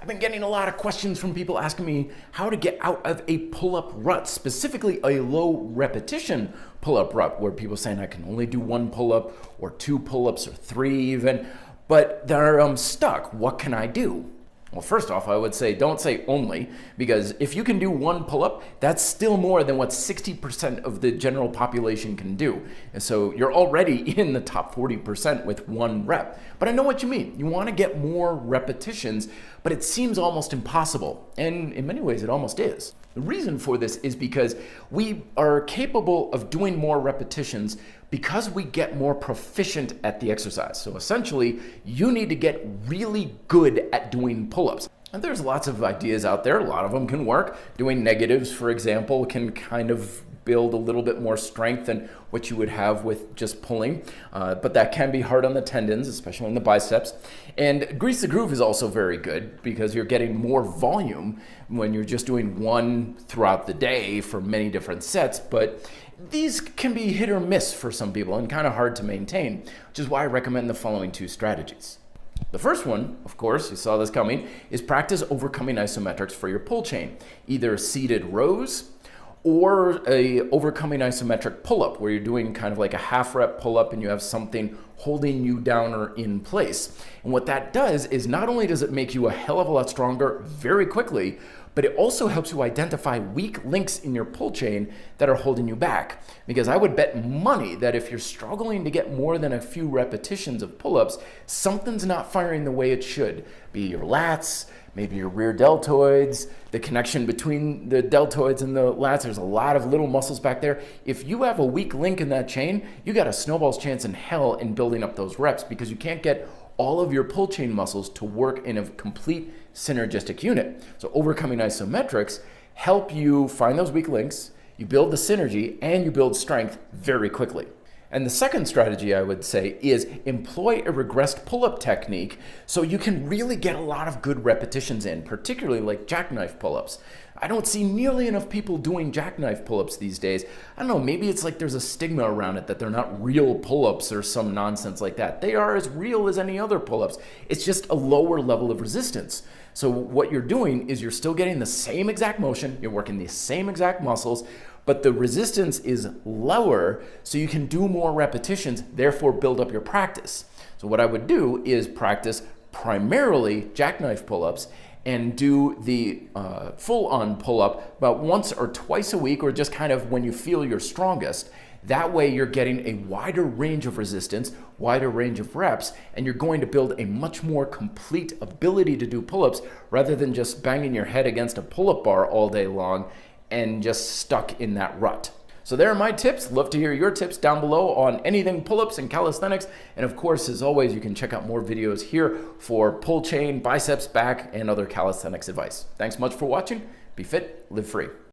I've been getting a lot of questions from people asking me how to get out of a pull-up rut, specifically a low repetition pull-up rut, where people are saying I can only do one pull-up or two pull-ups or three even, but they're stuck. What can I do? Well, first off, I would say don't say only, because if you can do one pull-up, that's still more than what 60% of the general population can do. And so you're already in the top 40% with one rep. But I know what you mean. You want to get more repetitions, but it seems almost impossible. And in many ways, it almost is. The reason for this is because we are capable of doing more repetitions because we get more proficient at the exercise. So essentially, you need to get really good at doing pull-ups. And there's lots of ideas out there. A lot of them can work. Doing negatives, for example, can kind of build a little bit more strength than what you would have with just pulling. But that can be hard on the tendons, especially in the biceps. And grease the groove is also very good because you're getting more volume when you're just doing one throughout the day for many different sets. But these can be hit or miss for some people and kind of hard to maintain, which is why I recommend the following two strategies. The first one, of course, you saw this coming, is practice overcoming isometrics for your pull chain, either seated rows or a overcoming isometric pull-up where you're doing kind of like a half rep pull-up and you have something holding you down or in place. And what that does is not only does it make you a hell of a lot stronger very quickly, but it also helps you identify weak links in your pull chain that are holding you back. Because I would bet money that if you're struggling to get more than a few repetitions of pull-ups, something's not firing the way it should. Be your lats, maybe your rear deltoids, the connection between the deltoids and the lats. There's a lot of little muscles back there. If you have a weak link in that chain, you got a snowball's chance in hell in building up those reps because you can't get all of your pull chain muscles to work in a complete synergistic unit. So overcoming isometrics help you find those weak links, you build the synergy, and you build strength very quickly. And the second strategy I would say is employ a regressed pull-up technique so you can really get a lot of good repetitions in, particularly like jackknife pull-ups. I don't see nearly enough people doing jackknife pull-ups these days. I don't know, maybe it's like there's a stigma around it that they're not real pull-ups or some nonsense like that. They are as real as any other pull-ups. It's just a lower level of resistance. So what you're doing is you're still getting the same exact motion, you're working the same exact muscles, but the resistance is lower so you can do more repetitions, therefore build up your practice. So what I would do is practice primarily jackknife pull-ups and do the full-on pull-up about once or twice a week, or just kind of when you feel you're strongest. That way you're getting a wider range of resistance, wider range of reps, and you're going to build a much more complete ability to do pull-ups rather than just banging your head against a pull-up bar all day long and just stuck in that rut. So there are my tips. Love to hear your tips down below on anything pull-ups and calisthenics. And of course, as always, you can check out more videos here for pull chain, biceps, back, and other calisthenics advice. Thanks much for watching. Be fit, live free.